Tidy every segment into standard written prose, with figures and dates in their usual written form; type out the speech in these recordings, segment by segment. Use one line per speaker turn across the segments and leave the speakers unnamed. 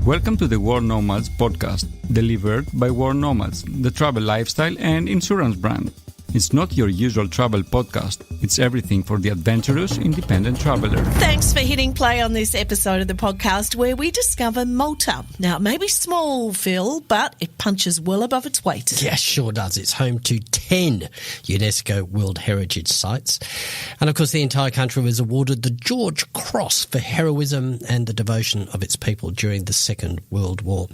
Welcome to the World Nomads Podcast, delivered by World Nomads, the travel lifestyle and insurance brand. It's not your usual travel podcast. It's everything for the adventurous, independent traveler.
Thanks for hitting play on this episode of the podcast where we discover Malta. Now, it may be small, Phil, but it punches well above its weight.
Yeah, sure does. It's home to 10 UNESCO World Heritage Sites. And, of course, the entire country was awarded the George Cross for heroism and the devotion of its people during the Second World War.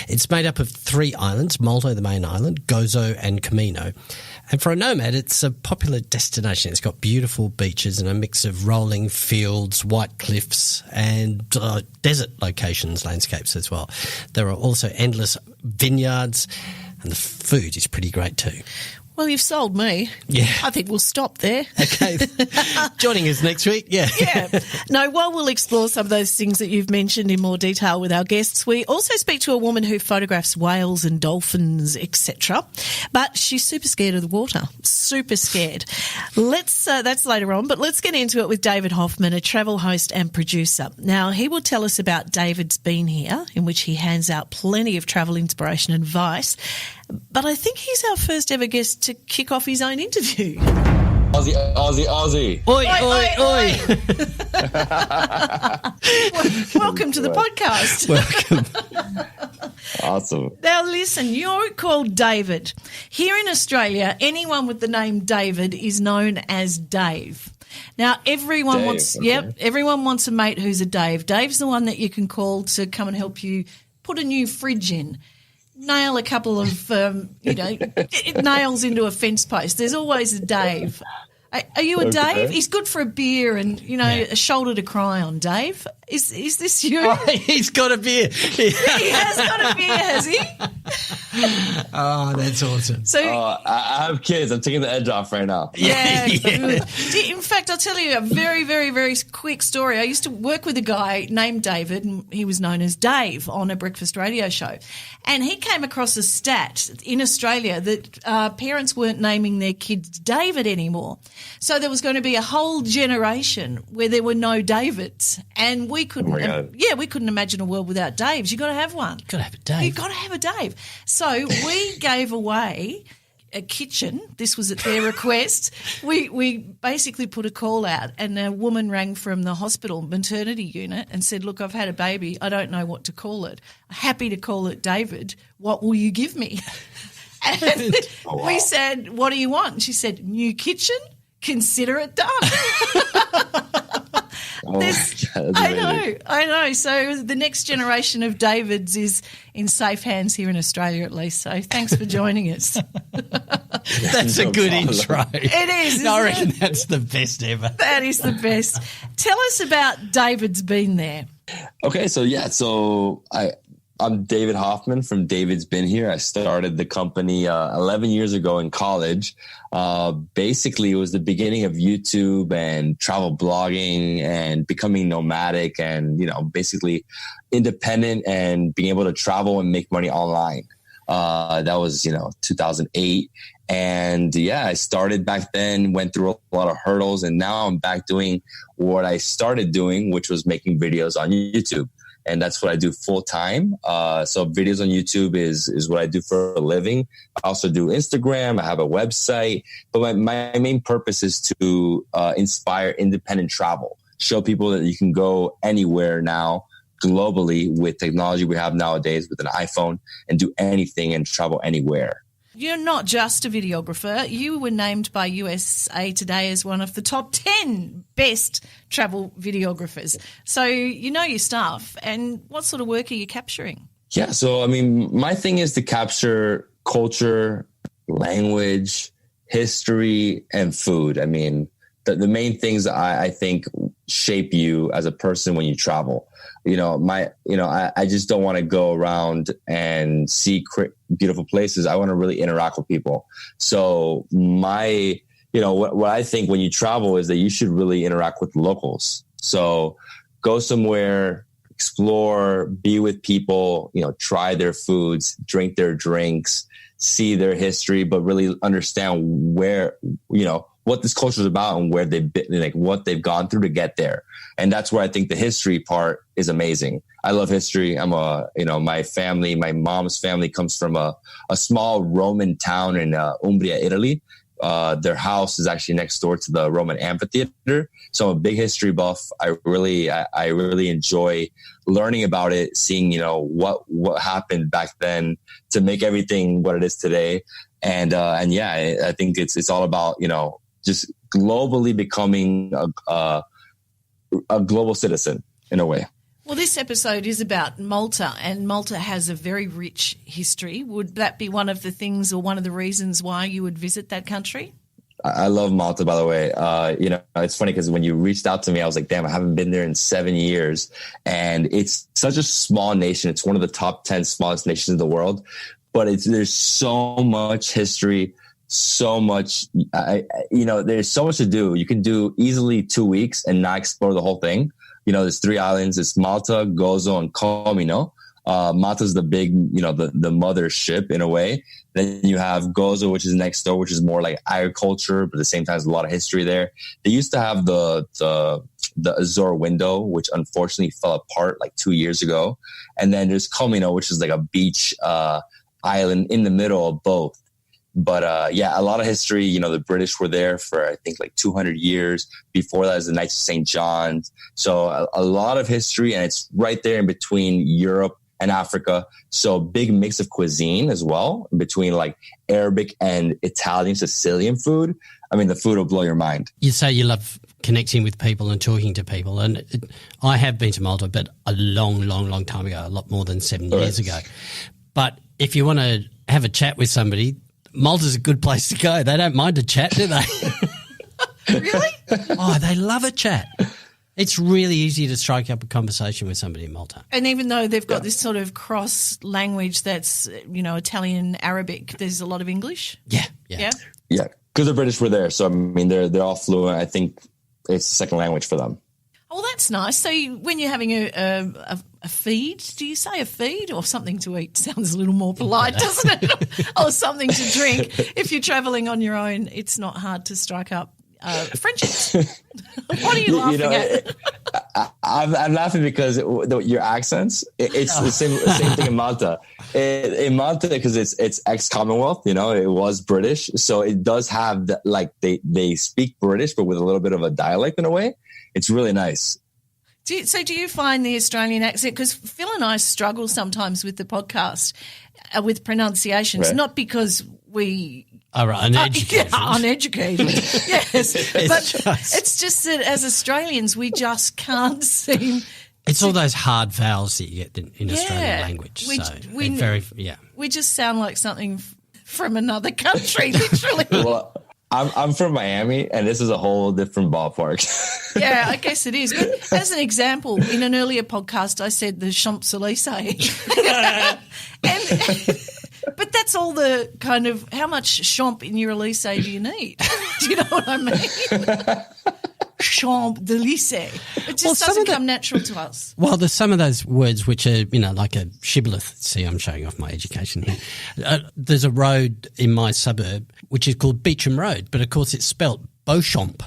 It's made up of 3 islands, Malta, the main island, Gozo and Komodo. And for a nomad, it's a popular destination. It's got beautiful beaches and a mix of rolling fields, white cliffs and desert locations, landscapes as well. There are also endless vineyards and the food is pretty great too.
Well, you've sold me.
Yeah.
I think we'll stop there.
Okay. Joining us next week. Yeah.
Yeah. No, while we'll explore some of those things that you've mentioned in more detail with our guests, we also speak to a woman who photographs whales and dolphins, etc. But she's super scared of the water. Super scared. That's later on, but let's get into it with David Hoffman, a travel host and producer. Now, he will tell us about David's Been Here, in which he hands out plenty of travel inspiration and advice. But I think he's our first ever guest to kick off his own interview.
Aussie.
Oi, oi.
Welcome to the podcast.
Welcome.
Awesome.
Now listen, you're called David. Here in Australia, anyone with the name David is known as Dave. Now, everyone wants a mate who's a Dave. Dave's the one that you can call to come and help you put a new fridge in. Nail a couple of, nails into a fence post. There's always a Dave. Are you a Dave? He's good for a beer and, a shoulder to cry on. Dave, is this you?
Oh, he's got a beer.
He has got a beer, has he?
Oh, that's awesome.
So
I have kids. I'm taking the edge off right now.
Yeah. In fact, I'll tell you a very, very, very quick story. I used to work with a guy named David, and he was known as Dave on a breakfast radio show. And he came across a stat in Australia that parents weren't naming their kids David anymore. So there was going to be a whole generation where there were no Davids. And we couldn't, we couldn't imagine a world without Daves. You've got to have one.
You've got to have a Dave.
You've got to have a Dave. So we gave away a kitchen. This was at their request. We basically put a call out and a woman rang from the hospital maternity unit and said, look, I've had a baby. I don't know what to call it. Happy to call it David. What will you give me? And we said, what do you want? And she said, new kitchen. Consider it done. I know. So the next generation of Davids is in safe hands here in Australia at least. So thanks for joining us.
That's a good intro.
It is.
I reckon that's the best ever.
That is the best. Tell us about David's Been There.
Okay, so I'm David Hoffman from David's Been Here. I started the company 11 years ago in college. Basically, it was the beginning of YouTube and travel blogging and becoming nomadic and, basically independent and being able to travel and make money online. That was, 2008. And I started back then, went through a lot of hurdles, and now I'm back doing what I started doing, which was making videos on YouTube. And that's what I do full time. So videos on YouTube is what I do for a living. I also do Instagram. I have a website. But my main purpose is to inspire independent travel. Show people that you can go anywhere now globally with technology we have nowadays with an iPhone and do anything and travel anywhere.
You're not just a videographer. You were named by USA Today as one of the top 10 best travel videographers. So you know your stuff. And what sort of work are you capturing?
Yeah, so, my thing is to capture culture, language, history, and food. The main things that I think shape you as a person when you travel. I just don't want to go around and see beautiful places. I want to really interact with people. So what I think when you travel is that you should really interact with locals. So go somewhere, explore, be with people, try their foods, drink their drinks, see their history, but really understand what what this culture is about and where they've been, like what they've gone through to get there. And that's where I think the history part is amazing. I love history. My family, my mom's family comes from a small Roman town in Umbria, Italy. Their house is actually next door to the Roman amphitheater. So I'm a big history buff. I really enjoy learning about it, seeing, what happened back then to make everything what it is today. And yeah, I think it's all about, just globally becoming a global citizen in a way.
Well, this episode is about Malta, and Malta has a very rich history. Would that be one of the things or one of the reasons why you would visit that country?
I love Malta, by the way. It's funny because when you reached out to me, I was like, damn, I haven't been there in 7 years. And it's such a small nation. It's one of the top 10 smallest nations in the world. But there's so much history, so much, there's so much to do. You can do easily 2 weeks and not explore the whole thing. There's 3 islands. It's Malta, Gozo, and Komodo. Malta's the big, the mothership in a way. Then you have Gozo, which is next door, which is more like agriculture, but at the same time, there's a lot of history there. They used to have the Azore window, which unfortunately fell apart like 2 years ago. And then there's Komodo, which is like a beach island in the middle of both. But a lot of history. The British were there for, I think, like 200 years. Before that is the Knights of St. John's. So a lot of history, and it's right there in between Europe and Africa. So big mix of cuisine as well, between like Arabic and Italian, Sicilian food. I mean, the food will blow your mind.
You say you love connecting with people and talking to people. And I have been to Malta, but a long, long, long time ago, a lot more than 7 years ago. But if you want to have a chat with somebody, Malta's a good place to go. They don't mind a chat, do they?
Really?
Oh, they love a chat. It's really easy to strike up a conversation with somebody in Malta.
And even though they've got this sort of cross language that's, Italian, Arabic, there's a lot of English?
Yeah.
Yeah, because the British were there. So, I mean, they're all fluent. I think it's a second language for them.
Oh, that's nice. So when you're having a feed, do you say a feed or something to eat? Sounds a little more polite, doesn't it? Or something to drink. If you're travelling on your own, it's not hard to strike up friendships. What are you laughing at?
I'm laughing because your accents, it's the same thing in Malta. In Malta, because it's ex-Commonwealth, it was British. So it does have, they speak British, but with a little bit of a dialect in a way. It's really nice.
Do you find the Australian accent, because Phil and I struggle sometimes with the podcast with pronunciations, right? Not because we
are uneducated.
Uneducated, yes. But it's just that as Australians, we just can't seem...
It's all those hard vowels that you get in Australian language. We
just sound like something from another country, literally.
Well, I'm from Miami, and this is a whole different ballpark.
Yeah, I guess it is. But as an example, in an earlier podcast, I said the Champs-Élysées. But that's all the kind of, how much champ in your Elysee do you need? Do you know what I mean? Champs-Élysées. It just doesn't come natural to us.
Well, there's some of those words which are, like a shibboleth. See, I'm showing off my education here. There's a road in my suburb which is called Beecham Road, but of course it's spelt Beauchamp.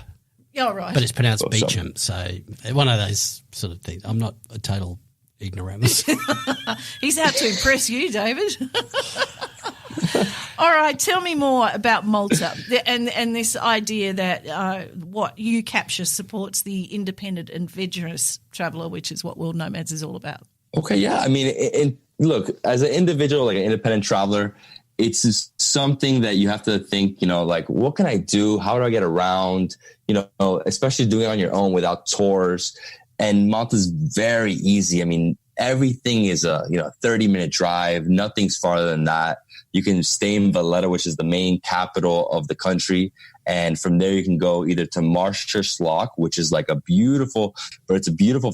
Yeah, right.
But it's pronounced Beecham. So one of those sort of things. I'm not a total ignoramus.
He's out to impress you, David. All right, tell me more about Malta and this idea that what you capture supports the independent and adventurous traveller, which is what World Nomads is all about.
Okay, yeah. I mean, look, as an individual, like an independent traveller, it's just something that you have to think, what can I do? How do I get around? Especially doing it on your own without tours. And Malta's very easy. I mean, everything is a 30-minute drive. Nothing's farther than that. You can stay in Valletta, which is the main capital of the country. And from there, you can go either to Marshallock, which is like a beautiful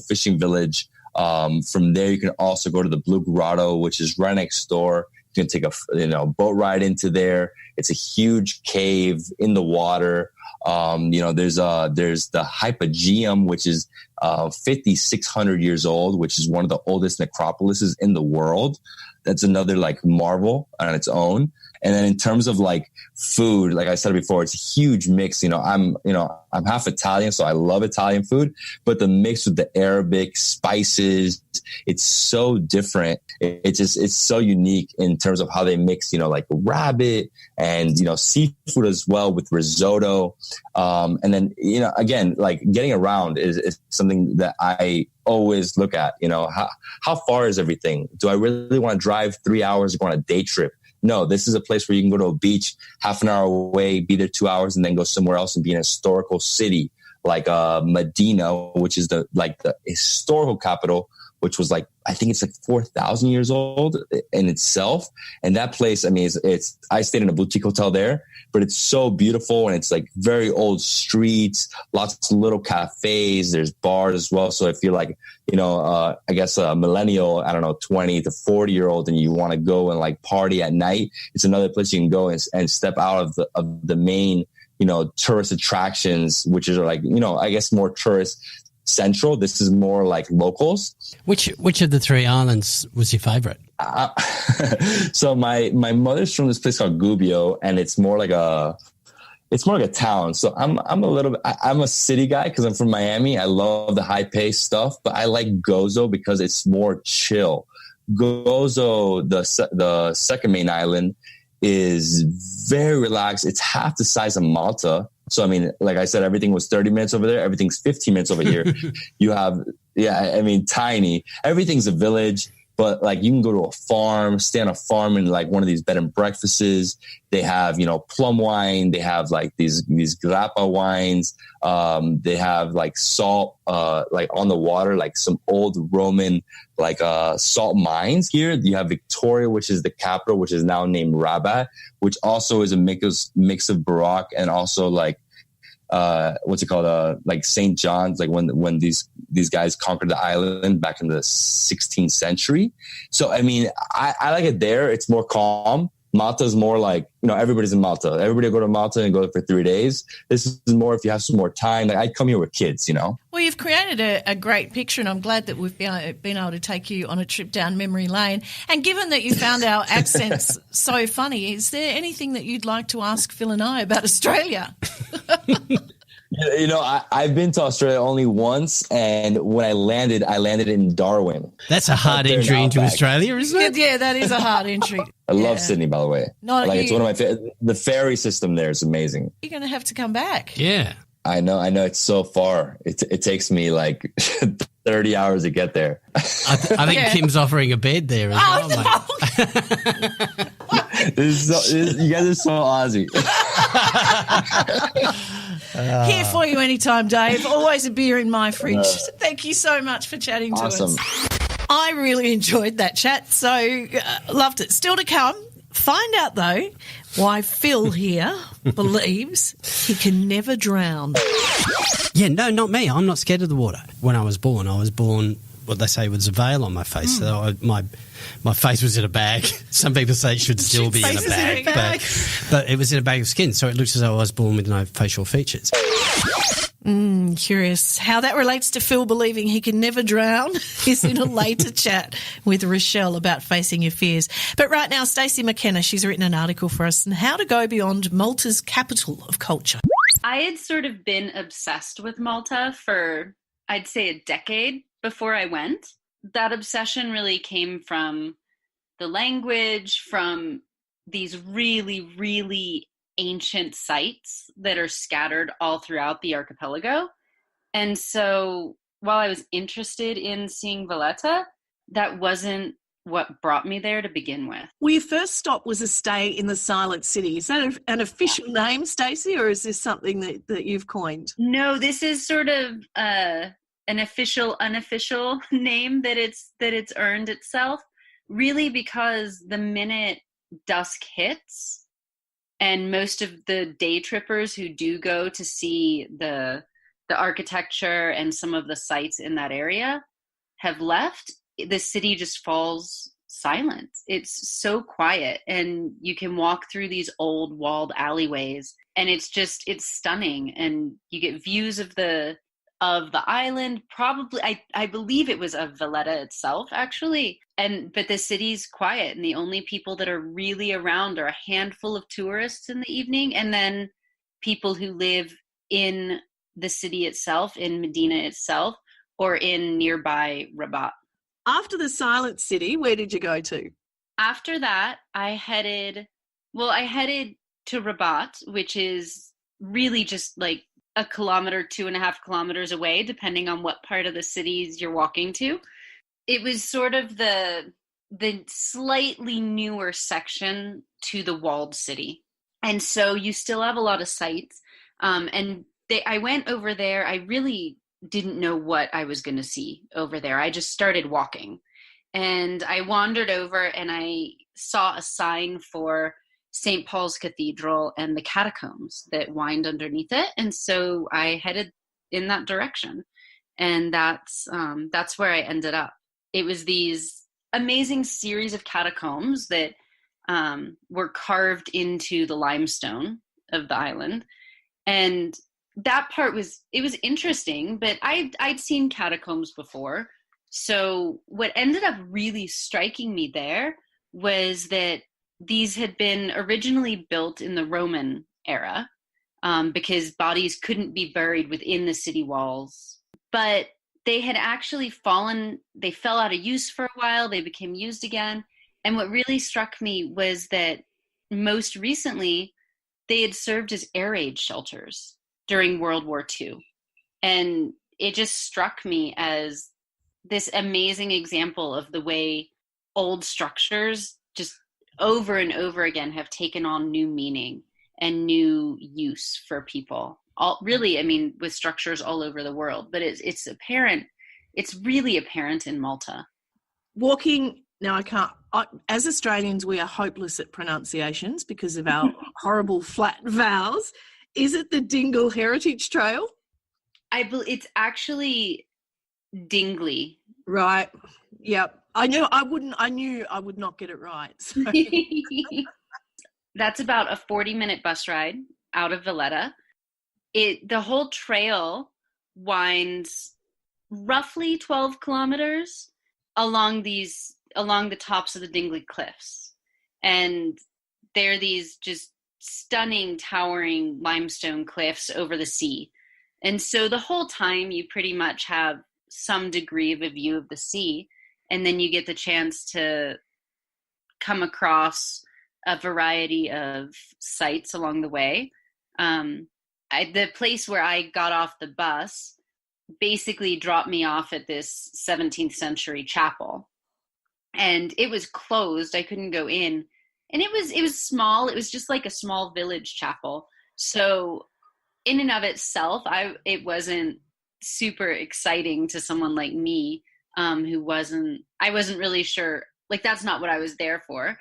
fishing village. From there, you can also go to the Blue Grotto, which is right next door. You can take a boat ride into there. It's a huge cave in the water. There's the Hypogeum, which is 5,600 years old, which is one of the oldest necropolises in the world. That's another like marvel on its own. And then in terms of like food, like I said before, it's a huge mix. I'm half Italian, so I love Italian food, but the mix with the Arabic spices, it's so different. It's so unique in terms of how they mix, like rabbit and, seafood as well with risotto. And then, again, like getting around is something that I always look at, how far is everything? Do I really want to drive 3 hours to go on a day trip? No, this is a place where you can go to a beach half an hour away, be there 2 hours, and then go somewhere else and be in a historical city like Medina, which is the historical capital, which was I think it's 4,000 years old in itself. And that place, I mean, I stayed in a boutique hotel there, but it's so beautiful and it's very old streets, lots of little cafes. There's bars as well. So if you're I guess a millennial, 20 to 40-year-old, and you want to go and party at night, it's another place you can go and step out of the main, tourist attractions, which are I guess more tourist central. This is more like locals. Which
of the three islands was your favorite?
So my mother's from this place called Gubbio, and it's more like a town. So I'm a city guy because I'm from Miami. I love the high paced stuff, but I like Gozo because it's more chill. Gozo, the second main island, is very relaxed. It's half the size of Malta. So, I mean, like I said, everything was 30 minutes over there. Everything's 15 minutes over here. You have, tiny. Everything's a village, but you can go to a farm, stay on a farm in one of these bed and breakfasts. They have, plum wine. They have these grappa wines. They have salt, on the water, some old Roman, salt mines. Here you have Victoria, which is the capital, which is now named Rabat, which also is a mix of Baroque and also what's it called? St. John's, when these guys conquered the island back in the 16th century. So, I mean, I like it there. It's more calm. Malta's more everybody's in Malta. Everybody go to Malta and go for 3 days. This is more if you have some more time. I'd come here with kids,
Well, you've created a great picture, and I'm glad that we've been able to take you on a trip down memory lane. And given that you found our accents so funny, is there anything that you'd like to ask Phil and I about Australia?
I've been to Australia only once, and when I landed in Darwin.
That's a hard entry into Australia, isn't it?
Yeah, that is a hard entry.
I love Sydney, by the way. It's one of my favorite. The ferry system there is amazing.
You're going to have to come back.
Yeah.
I know. It's so far. It takes me 30 hours to get there.
I think Kim's offering a bed there as well, mate.
You guys are so Aussie.
Here for you anytime, Dave. Always a beer in my fridge. Thank you so much for chatting to us. I really enjoyed that chat, so loved it. Still to come, find out, though, why Phil here believes he can never drown.
Yeah, no, not me. I'm not scared of the water. When I was born, what they say was a veil on my face. So my face was in a bag. Some people say it should still be in a bag, but it was in a bag of skin, so it looks as though I was born with no facial features.
Curious how that relates to Phil believing he can never drown is in a later chat with Rochelle about facing your fears. But right now, Stacey McKenna, she's written an article for us on how to go beyond Malta's capital of culture.
I had sort of been obsessed with Malta for, I'd say, a decade before I went. That obsession really came from the language, from these really, really ancient sites that are scattered all throughout the archipelago. And so while I was interested in seeing Valletta, that wasn't what brought me there to begin with.
Well, your first stop was a stay in the Silent City. Is that an official name, Stacey, or is this something that you've coined?
No, this is sort of an official, unofficial name that it's earned itself, really, because the minute dusk hits, and most of the day trippers who do go to see the architecture and some of the sites in that area have left, the city just falls silent. It's so quiet, and you can walk through these old walled alleyways, and it's stunning. And you get views of the of the island. Probably, I believe it was of Valletta itself, actually. But the city's quiet, and the only people that are really around are a handful of tourists in the evening, and then people who live in the city itself, in Medina itself, or in nearby Rabat.
After the Silent City, where did you go to?
After that, I headed to Rabat, which is really just like a kilometer, 2.5 kilometers away, depending on what part of the cities you're walking to. It was sort of the slightly newer section to the walled city. And so you still have a lot of sites. I went over there. I really didn't know what I was going to see over there. I just started walking. And I wandered over and I saw a sign for St. Paul's Cathedral and the Catacombs that wind underneath it. And so I headed in that direction. And that's where I ended up. It was these amazing series of catacombs that were carved into the limestone of the island. And that part was interesting, but I'd seen catacombs before. So what ended up really striking me there was that these had been originally built in the Roman era, because bodies couldn't be buried within the city walls. But they had actually they fell out of use for a while, they became used again. And what really struck me was that most recently, they had served as air raid shelters during World War II. And it just struck me as this amazing example of the way old structures just over and over again have taken on new meaning and new use for people. With structures all over the world, but it's apparent. It's really apparent in Malta.
Walking, now as Australians, we are hopeless at pronunciations because of our horrible flat vowels. Is it the Dingell Heritage Trail?
It's actually Dingell.
Right. Yep. I knew I would not get it right. So.
That's about a 40-minute bus ride out of Valletta. The whole trail winds roughly 12 kilometers along the tops of the Dingell cliffs. And they're these just stunning, towering limestone cliffs over the sea. And so the whole time you pretty much have some degree of a view of the sea. And then you get the chance to come across a variety of sites along the way. The place where I got off the bus basically dropped me off at this 17th century chapel. And it was closed. I couldn't go in. And it was small. It was just like a small village chapel. So in and of itself, it wasn't super exciting to someone like me, I wasn't really sure, like that's not what I was there for.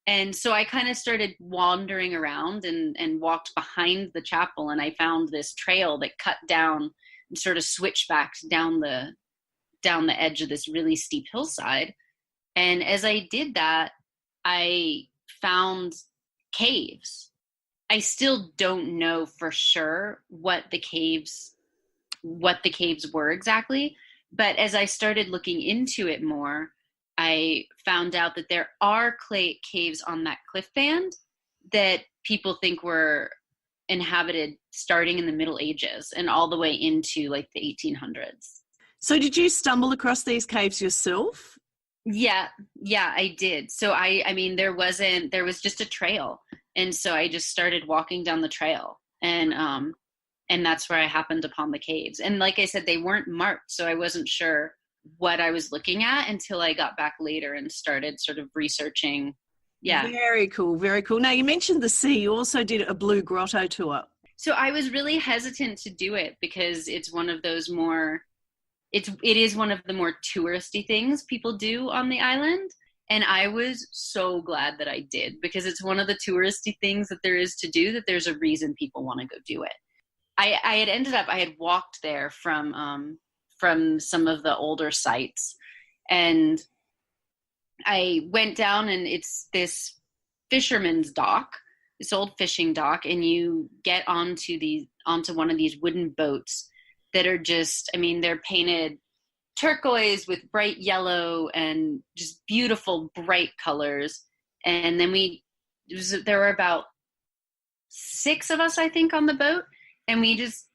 And so I kind of started wandering around and walked behind the chapel, and I found this trail that cut down and sort of switchbacked down the edge of this really steep hillside. And as I did that, I found caves. I still don't know for sure what the caves were exactly, but as I started looking into it more, I found out that there are caves on that cliff band that people think were inhabited starting in the Middle Ages and all the way into like the 1800s.
So did you stumble across these caves yourself?
Yeah, I did. So there was just a trail. And so I just started walking down the trail, and that's where I happened upon the caves. And like I said, they weren't marked, so I wasn't sure what I was looking at until I got back later and started sort of researching. Yeah. Very cool.
Very cool. Now, you mentioned the sea. You also did a blue grotto tour.
So I was really hesitant to do it because it's one of those it is one of the more touristy things people do on the island. And I was so glad that I did, because it's one of the touristy things that there is to do, that there's a reason people want to go do it. I had walked there from some of the older sites, and I went down, and it's this fisherman's dock, this old fishing dock, and you get onto one of these wooden boats that are just, I mean, they're painted turquoise with bright yellow and just beautiful, bright colors. And then there were about 6 of us, I think, on the boat. And we just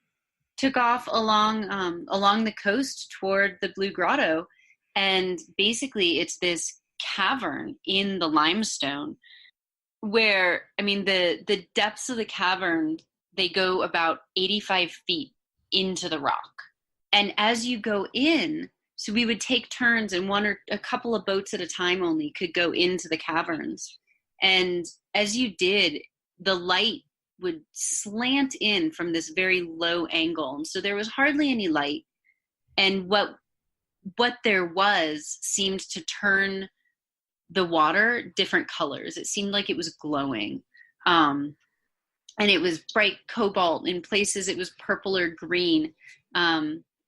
took off along the coast toward the Blue Grotto. And basically it's this cavern in the limestone where, I mean, the depths of the cavern, they go about 85 feet into the rock. And as you go in, so we would take turns, and one or a couple of boats at a time only could go into the caverns. And as you did, the light would slant in from this very low angle. And so there was hardly any light. And what there was seemed to turn the water different colors. It seemed like it was glowing. And it was bright cobalt. In places it was purple or green.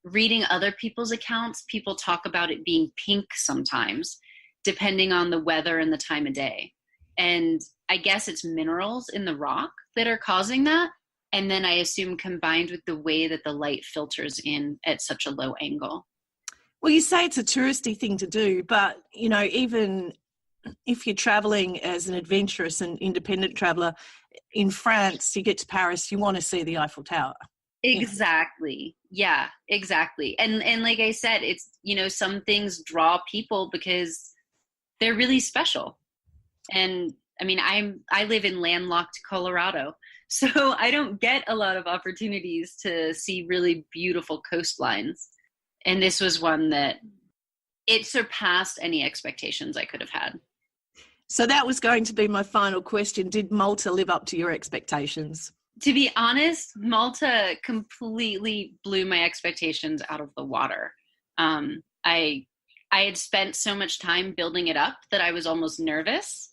Reading other people's accounts, people talk about it being pink sometimes, depending on the weather and the time of day. And I guess it's minerals in the rock that are causing that. And then I assume combined with the way that the light filters in at such a low angle.
Well, you say it's a touristy thing to do, but, you know, even if you're traveling as an adventurous and independent traveler in France, you get to Paris, you want to see the Eiffel Tower.
Exactly. Yeah, exactly. And like I said, it's, you know, some things draw people because they're really special. And I mean, I live in landlocked Colorado, so I don't get a lot of opportunities to see really beautiful coastlines. And this was one that it surpassed any expectations I could have had.
So that was going to be my final question. Did Malta live up to your expectations?
To be honest, Malta completely blew my expectations out of the water. I had spent so much time building it up that I was almost nervous.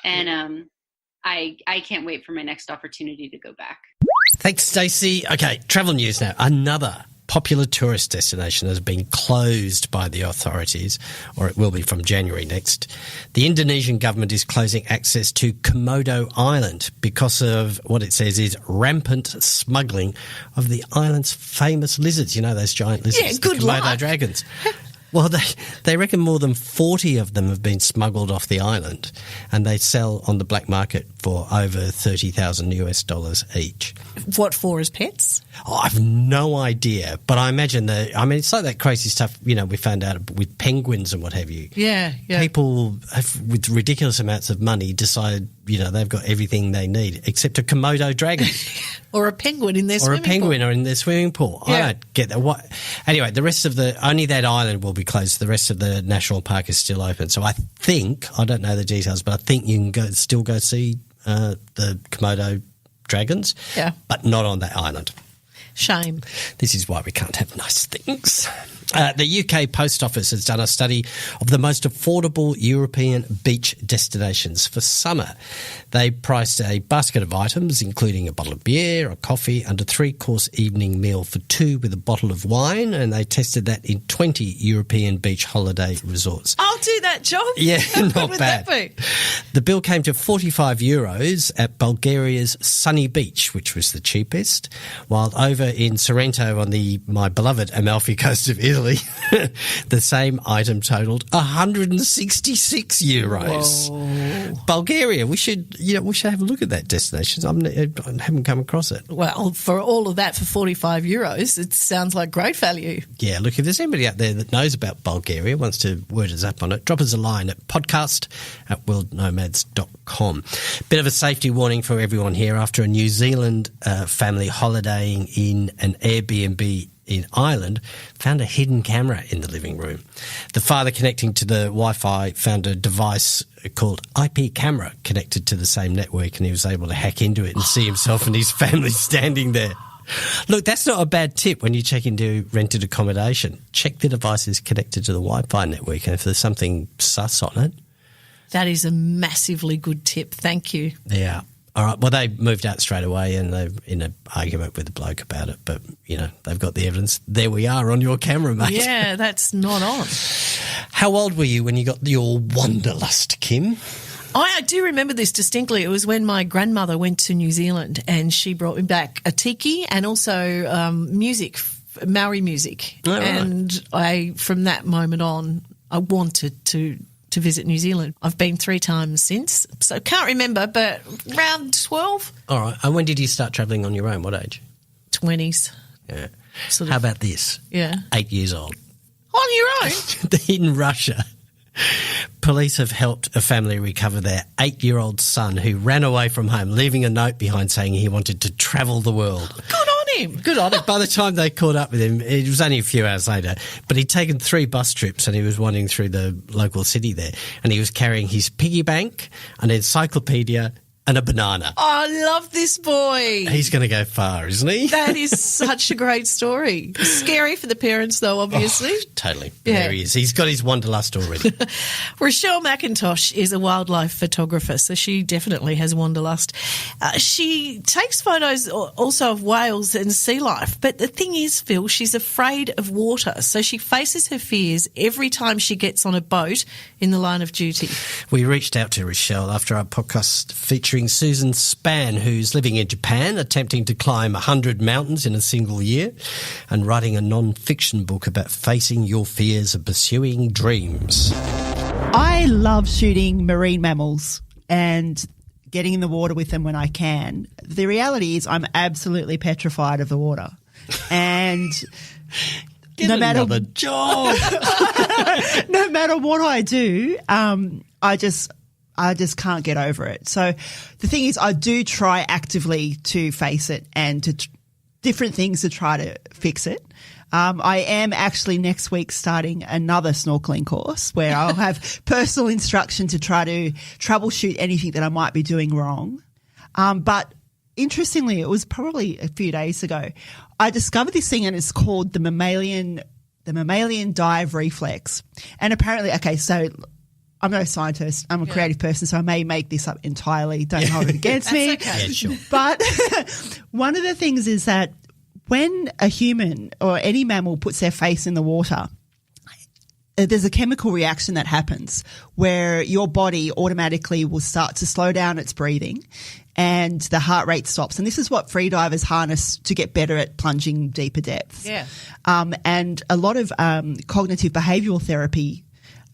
And I can't wait for my next opportunity to go back.
Thanks, Stacey. Okay, travel news now. Another popular tourist destination has been closed by the authorities, or it will be from January next. The Indonesian government is closing access to Komodo Island because of what it says is rampant smuggling of the island's famous lizards. You know, those giant lizards,
good
the Komodo
luck.
dragons. Well, they reckon more than 40 of them have been smuggled off the island, and they sell on the black market for over $30,000 each.
What for, as pets?
Oh, I've no idea, but I imagine it's like that crazy stuff, you know, we found out with penguins and what have you.
Yeah.
People have, with ridiculous amounts of money, decided, you know, they've got everything they need except a Komodo dragon.
Or a penguin in their swimming pool.
Or a penguin or in their swimming pool.
Yeah.
I don't get that. Anyway, the rest of only that island will be closed. The rest of the national park is still open. So I don't know the details, but I think you can still go see the Komodo dragons.
Yeah.
But not on that island.
Shame.
This is why we can't have nice things. The UK Post Office has done a study of the most affordable European beach destinations for summer. They priced a basket of items, including a bottle of beer, a coffee, and a 3-course evening meal for 2 with a bottle of wine, and they tested that in 20 European beach holiday resorts.
I'll do that job.
Yeah,
How
not
good would
bad.
that be?
The bill came to €45 at Bulgaria's Sunny Beach, which was the cheapest, while over in Sorrento on my beloved Amalfi coast of Italy, the same item totaled €166.
Whoa.
Bulgaria, we should have a look at that destination. I haven't come across it.
Well, for all of that for €45, it sounds like great value.
Yeah, look, if there's anybody out there that knows about Bulgaria, wants to word us up on it, drop us a line at podcast@worldnomads.com. Bit of a safety warning for everyone here. After a New Zealand family holidaying in an Airbnb in Ireland found a hidden camera in the living room. The father connecting to the Wi-Fi found a device called IP camera connected to the same network, and he was able to hack into it and see himself and his family standing there. Look, that's not a bad tip when you check into rented accommodation. Check the devices connected to the Wi-Fi network, and if there's something sus on it.
That is a massively good tip. Thank you.
Yeah. All right. Well, they moved out straight away, and they're in an argument with the bloke about it. But, you know, they've got the evidence. There we are on your camera, mate.
Yeah, that's not on.
How old were you when you got your wanderlust, Kim?
I do remember this distinctly. It was when my grandmother went to New Zealand and she brought me back a tiki and also music Maori music.
Oh, right.
And from that moment on, I wanted to visit New Zealand. I've been 3 times since, so can't remember, but around 12.
All right. And when did you start travelling on your own? What age?
20s.
Yeah.
Sort
How
of.
about this?
Yeah.
8 years old.
On your own?
In Russia, police have helped a family recover their 8-year-old son who ran away from home, leaving a note behind saying he wanted to travel the world.
Good on him.
Good on it. By the time they caught up with him, it was only a few hours later, but he'd taken 3 bus trips and he was wandering through the local city there, and he was carrying his piggy bank, an encyclopedia and a banana.
Oh, I love this boy.
He's going to go far, isn't he?
That is such a great story. Scary for the parents, though, obviously.
Totally.
Yeah.
There he is. He's got his wanderlust already.
Rochelle McIntosh is a wildlife photographer, so she definitely has wanderlust. She takes photos also of whales and sea life, but the thing is, Phil, she's afraid of water, so she faces her fears every time she gets on a boat in the line of duty.
We reached out to Rochelle after our podcast featuring Susan Spann, who's living in Japan, attempting to climb 100 mountains in a single year and writing a non-fiction book about facing your fears of pursuing dreams.
I love shooting marine mammals and getting in the water with them when I can. The reality is I'm absolutely petrified of the water. And no matter
job.
no matter what I do, I just can't get over it. So the thing is, I do try actively to face it and to different things to try to fix it. I am actually next week starting another snorkeling course where I'll have personal instruction to try to troubleshoot anything that I might be doing wrong. But interestingly, it was probably a few days ago, I discovered this thing and it's called the Mammalian dive reflex. And apparently, okay, so I'm no scientist. I'm a creative person, so I may make this up entirely. Don't hold it against me.
Okay.
Yeah, sure.
But one of the things is that when a human or any mammal puts their face in the water, there's a chemical reaction that happens where your body automatically will start to slow down its breathing and the heart rate stops. And this is what freedivers harness to get better at plunging deeper depths.
Yeah.
And a lot of cognitive behavioural therapy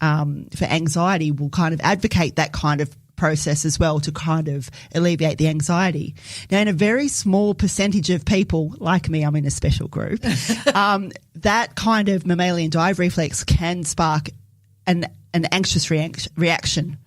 for anxiety will kind of advocate that kind of process as well to kind of alleviate the anxiety. Now, in a very small percentage of people, like me, I'm in a special group, that kind of mammalian dive reflex can spark an anxious reaction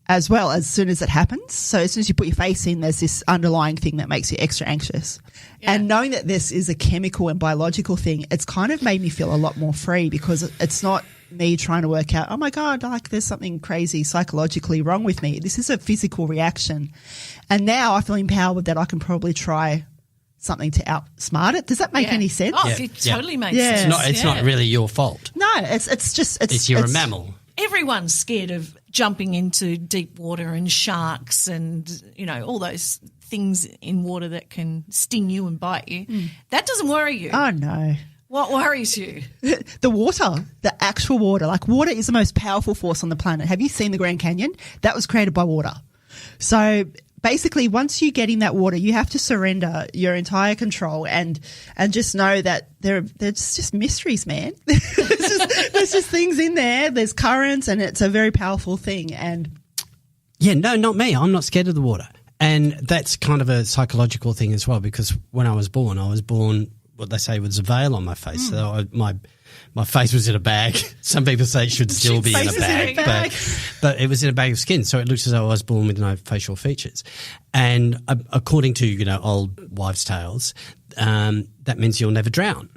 as well as soon as it happens. So as soon as you put your face in, there's this underlying thing that makes you extra anxious. Yeah. And knowing that this is a chemical and biological thing, it's kind of made me feel a lot more free because it's not me trying to work out, oh my God, like there's something crazy psychologically wrong with me. This is a physical reaction. And now I feel empowered that I can probably try something to outsmart it. Does that make any sense?
Oh,
Yeah.
it totally makes
Yeah.
sense.
It's not really your fault.
No, it's
You're a mammal.
Everyone's scared of jumping into deep water and sharks and, all those things in water that can sting you and bite you. That doesn't worry you.
Oh no.
What worries you?
The water, the actual water. Like water is the most powerful force on the planet. Have you seen the Grand Canyon? That was created by water. So basically, once you get in that water, you have to surrender your entire control and just know that there's just mysteries, man. there's just things in there. There's currents, and it's a very powerful thing. And
Yeah, no, not me. I'm not scared of the water. And that's kind of a psychological thing as well, because when I was born what they say was a veil on my face. So my face was in a bag. Some people say it should still be in a bag, but it was in a bag of skin. So it looks as though I was born with no facial features. And according to, old wives' tales, that means you'll never drown.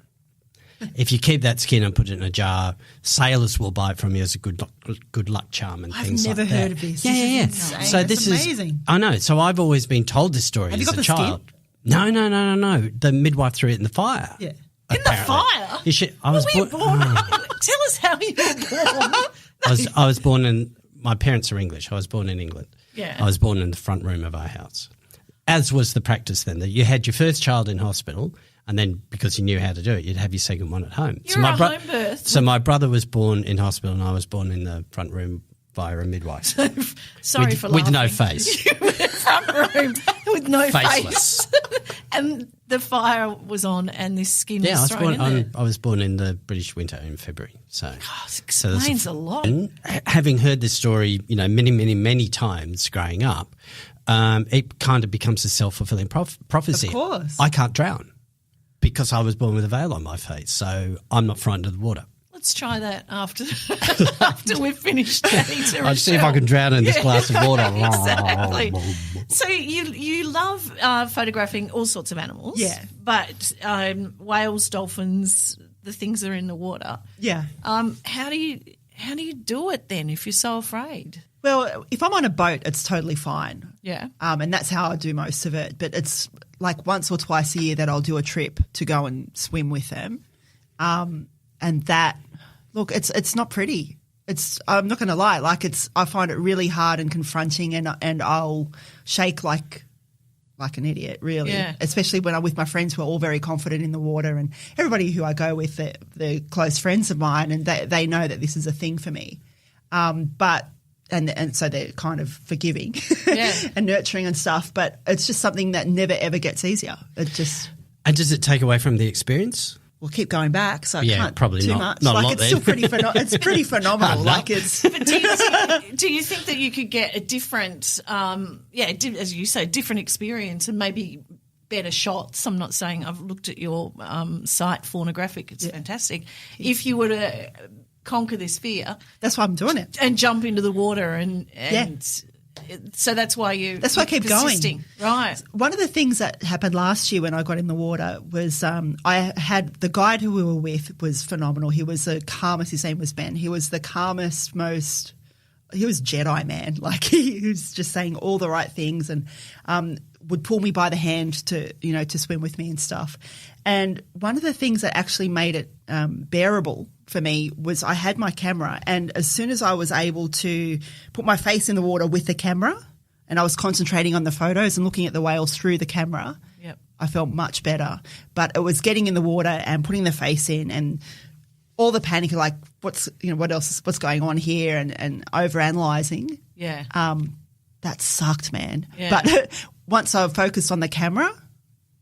If you keep that skin and put it in a jar, sailors will buy it from you as a good luck charm and things like that.
I've never heard of this.
Yeah.
This is insane.
So
That's amazing.
I know. So I've always been told this story
Have you
as
got
a
the
child.
skin?
No. The midwife threw it in the fire.
Yeah.
In the fire?
I was
Were you born? Tell us how you were born.
I was born in. My parents are English. I was born in England.
Yeah.
I was born in the front room of our house, as was the practice then. That you had your first child in hospital, and then because you knew how to do it, you'd have your second one at home.
You're a home birth.
So my brother was born in hospital, and I was born in the front room via a midwife.
Sorry
with,
for laughing.
with no face.
Front room with no
Faceless.
face. And the fire was on and this skin was thrown in there.
I was born in the British winter in February. So,
It explains a lot.
And having heard this story, many, many, many times growing up, it kind of becomes a self-fulfilling prophecy.
Of course.
I can't drown because I was born with a veil on my face, so I'm not frightened of the water.
Let's try that after we've finished chatting to
I'll see if I can drown in this glass of water.
Exactly. So you love photographing all sorts of animals.
Yeah.
But whales, dolphins, the things that are in the water.
Yeah.
How do you do it then if you're so afraid?
Well, if I'm on a boat, it's totally fine.
Yeah.
And that's how I do most of it. But it's like once or twice a year that I'll do a trip to go and swim with them. And that, look, it's not pretty. I'm not going to lie. I find it really hard and confronting, and I'll shake like an idiot, really.
Yeah.
Especially when I'm with my friends who are all very confident in the water, and everybody who I go with, they're close friends of mine, and they know that this is a thing for me. But so they're kind of forgiving and nurturing and stuff. But it's just something that never ever gets easier.
And does it take away from the experience?
We'll keep going back, so I can't
probably
too
not.
much.
Not a lot
it's
then.
still pretty. It's pretty phenomenal.
But do you think that you could get a different, as you say, different experience and maybe better shots? I'm not saying I've looked at your site, Faunographic. It's fantastic. If you were to conquer this fear,
that's why I'm doing it,
and jump into the water and so that's why I keep
going.
Right.
One of the things that happened last year when I got in the water was I had the guide who we were with was phenomenal. He was the calmest. His name was Ben. He was the calmest, he was Jedi man. Like he was just saying all the right things and would pull me by the hand to swim with me and stuff. And one of the things that actually made it bearable for me was I had my camera, and as soon as I was able to put my face in the water with the camera and I was concentrating on the photos and looking at the whales through the camera, I felt much better. But it was getting in the water and putting the face in and all the panic, like what's going on here and overanalyzing.
Yeah.
That sucked, man.
Yeah.
But once I focused on the camera,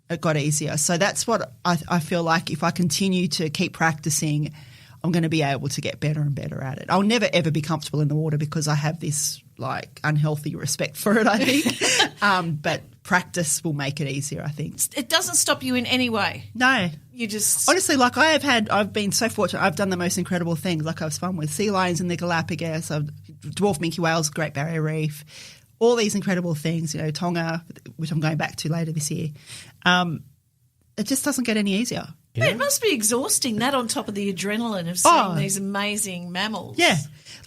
it got easier. So that's what I feel like if I continue to keep practicing, I'm going to be able to get better and better at it. I'll never, ever be comfortable in the water because I have this like unhealthy respect for it, I think. But practice will make it easier, I think.
It doesn't stop you in any way.
No.
You just...
Honestly, like I've been so fortunate. I've done the most incredible things. Like I've swum with sea lions in the Galapagos, dwarf minke whales, Great Barrier Reef, all these incredible things, Tonga, which I'm going back to later this year. It just doesn't get any easier.
But it must be exhausting, that on top of the adrenaline of seeing these amazing mammals.
Yeah.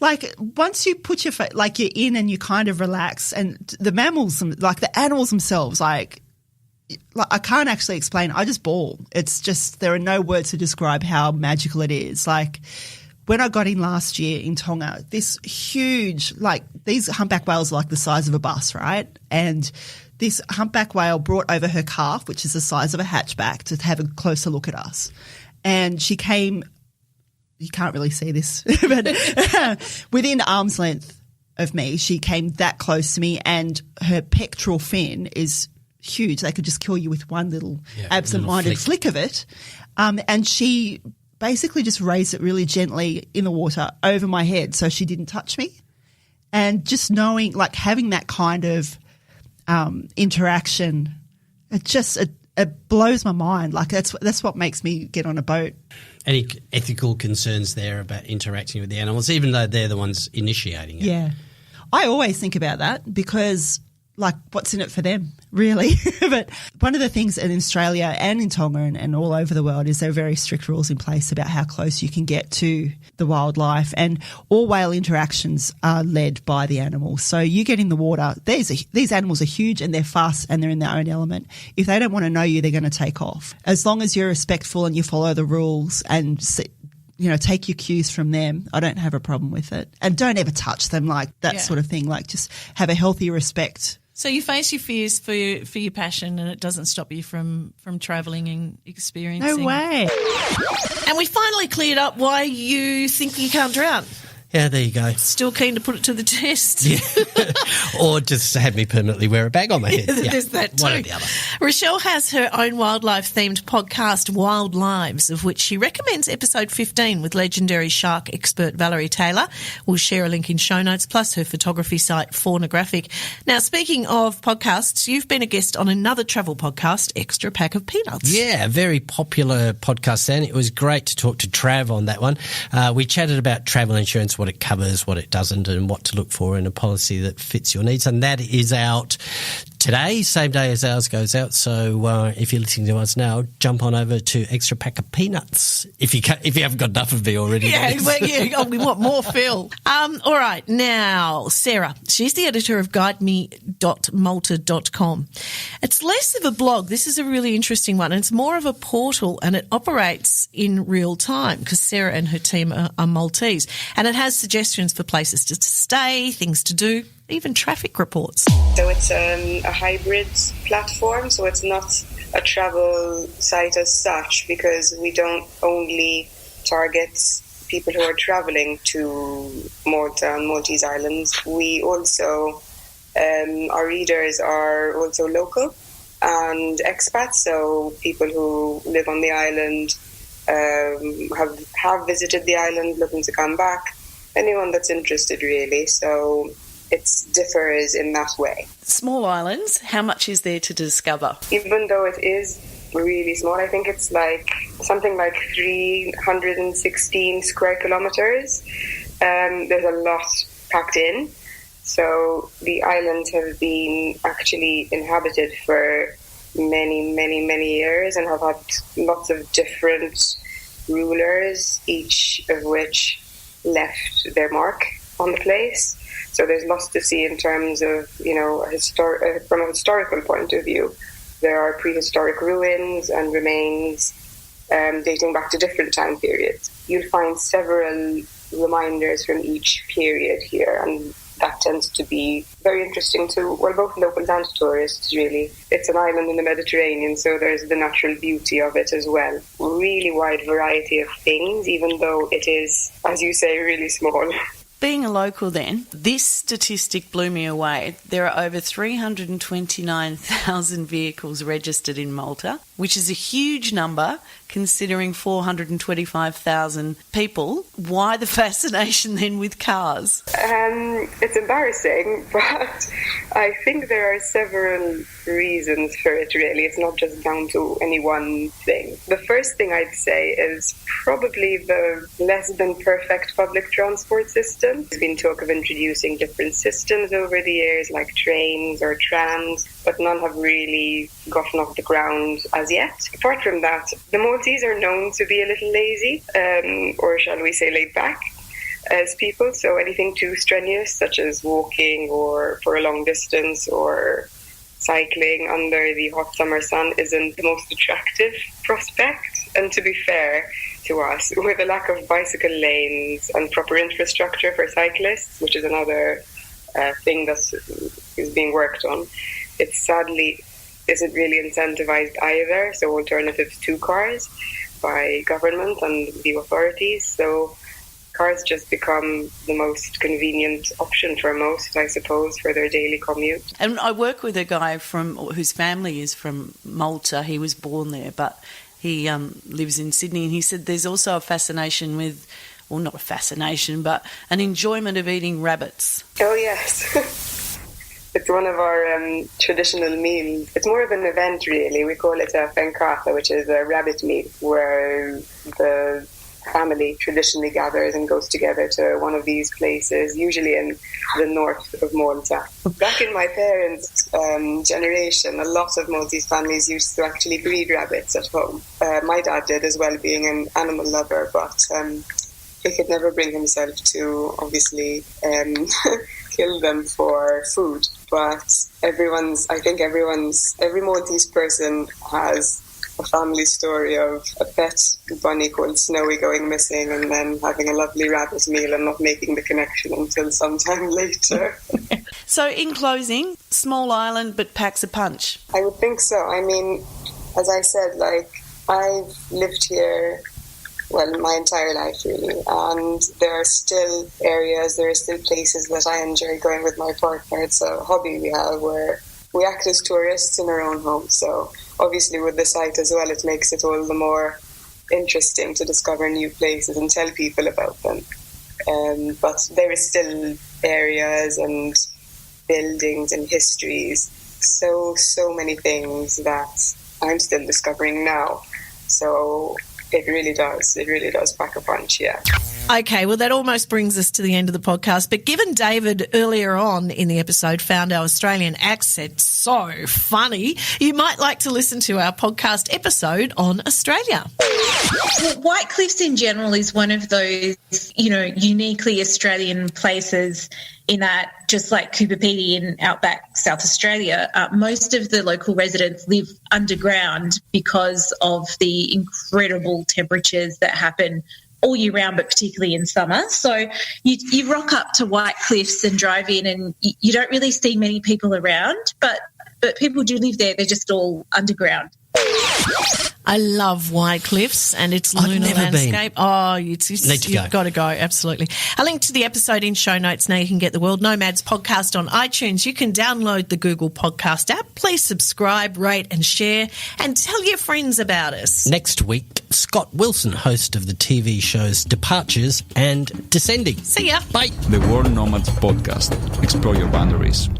Like once you put your like you're in and you kind of relax, and the mammals, like the animals themselves, like I can't actually explain. I just bawl. It's just there are no words to describe how magical it is. Like when I got in last year in Tonga, this huge, like these humpback whales are like the size of a bus, right? And this humpback whale brought over her calf, which is the size of a hatchback, to have a closer look at us. And she came, you can't really see this, but within arm's length of me, she came that close to me, and her pectoral fin is huge. They could just kill you with one little absent-minded flick of it. And she basically just raised it really gently in the water over my head so she didn't touch me. And just knowing, like having that kind of interaction, it blows my mind. Like that's what makes me get on a boat.
Any ethical concerns there about interacting with the animals, even though they're the ones initiating it?
Yeah. I always think about that because, like, what's in it for them, really? But one of the things in Australia and in Tonga and all over the world is there are very strict rules in place about how close you can get to the wildlife, and all whale interactions are led by the animals. So you get in the water, these animals are huge and they're fast and they're in their own element. If they don't want to know you, they're going to take off. As long as you're respectful and you follow the rules and take your cues from them, I don't have a problem with it. And don't ever touch them, like that sort of thing. Like just have a healthy respect.
So you face your fears for your passion, and it doesn't stop you from travelling and experiencing.
No way.
And we finally cleared up why you think you can't drown.
Yeah, there you go.
Still keen to put it to the test.
Yeah. Or just have me permanently wear a bag on my head. Yeah.
There's that too.
One or the other.
Rochelle has her own wildlife-themed podcast, Wild Lives, of which she recommends episode 15 with legendary shark expert Valerie Taylor. We'll share a link in show notes, plus her photography site, Faunographic. Now, speaking of podcasts, you've been a guest on another travel podcast, Extra Pack of Peanuts.
Yeah, a very popular podcast, and it was great to talk to Trav on that one. We chatted about travel insurance, what it covers, what it doesn't, and what to look for in a policy that fits your needs. And that is out today, same day as ours goes out. So if you're listening to us now, jump on over to Extra Pack of Peanuts if you haven't got enough of me already.
We want more, Phil. All right, now, Sarah. She's the editor of guideme.malta.com. It's less of a blog. This is a really interesting one. And it's more of a portal, and it operates in real time because Sarah and her team are Maltese. And it has suggestions for places to stay, things to do, even traffic reports.
So it's a hybrid platform, so it's not a travel site as such, because we don't only target people who are travelling to Malta and Maltese Islands. We also, our readers are also local and expats, so people who live on the island, have visited the island, looking to come back, anyone that's interested really. So it differs in that way.
Small islands, how much is there to discover?
Even though it is really small, I think it's like something like 316 square kilometers. There's a lot packed in. So the islands have been actually inhabited for many, many, many years and have had lots of different rulers, each of which left their mark on the place. So there's lots to see in terms of, from a historical point of view. There are prehistoric ruins and remains dating back to different time periods. You'll find several reminders from each period here, and that tends to be very interesting to, both locals and tourists, really. It's an island in the Mediterranean, so there's the natural beauty of it as well. Really wide variety of things, even though it is, as you say, really small.
Being a local then, this statistic blew me away. There are over 329,000 vehicles registered in Malta, which is a huge number considering 425,000 people. Why the fascination then with cars?
It's embarrassing, but I think there are several reasons for it, really. It's not just down to any one thing. The first thing I'd say is probably the less than perfect public transport system. There's been talk of introducing different systems over the years, like trains or trams, but none have really gotten off the ground as yet. Apart from that, the Maltese are known to be a little lazy, or shall we say laid back, as people. So anything too strenuous, such as walking or for a long distance or cycling under the hot summer sun, isn't the most attractive prospect. And to be fair to us, with a lack of bicycle lanes and proper infrastructure for cyclists, which is another thing that is being worked on, it sadly isn't really incentivized either. So alternatives to cars by government and the authorities. So cars just become the most convenient option for most, I suppose, for their daily commute.
And I work with a guy whose family is from Malta. He was born there, but he lives in Sydney, and he said there's also a fascination with, well, not a fascination, but an enjoyment of eating rabbits.
Oh, yes. It's one of our traditional meals. It's more of an event, really. We call it a fenkata, which is a rabbit meal, where the family traditionally gathers and goes together to one of these places, usually in the north of Malta. Back in my parents' generation, a lot of Maltese families used to actually breed rabbits at home. My dad did as well, being an animal lover, but he could never bring himself to obviously kill them for food. But every Maltese person has a family story of a pet bunny called Snowy going missing and then having a lovely rabbit meal and not making the connection until sometime later.
So in closing, small island but packs a punch.
I would think so. I mean, as I said, I've lived here my entire life really. And there are still areas, there are still places that I enjoy going with my partner. It's a hobby we have where we act as tourists in our own home. So obviously with the site as well, it makes it all the more interesting to discover new places and tell people about them. But there is still areas and buildings and histories, so many things that I'm still discovering now. So it really does pack a punch, yeah.
Okay, well, that almost brings us to the end of the podcast. But given David earlier on in the episode found our Australian accent so funny, you might like to listen to our podcast episode on Australia.
Well, White Cliffs in general is one of those, uniquely Australian places in that, just like Cooper Pedy in outback South Australia, most of the local residents live underground because of the incredible temperatures that happen all year round, but particularly in summer. So you rock up to White Cliffs and drive in and you don't really see many people around, but people do live there. They're just all underground.
I love White Cliffs and its lunar landscape. Oh, you've got to go, absolutely. A link to the episode in show notes. Now you can get the World Nomads podcast on iTunes. You can download the Google Podcast app. Please subscribe, rate and share and tell your friends about us.
Next week, Scott Wilson, host of the TV shows Departures and Descending.
See ya.
Bye.
The World Nomads Podcast. Explore your boundaries.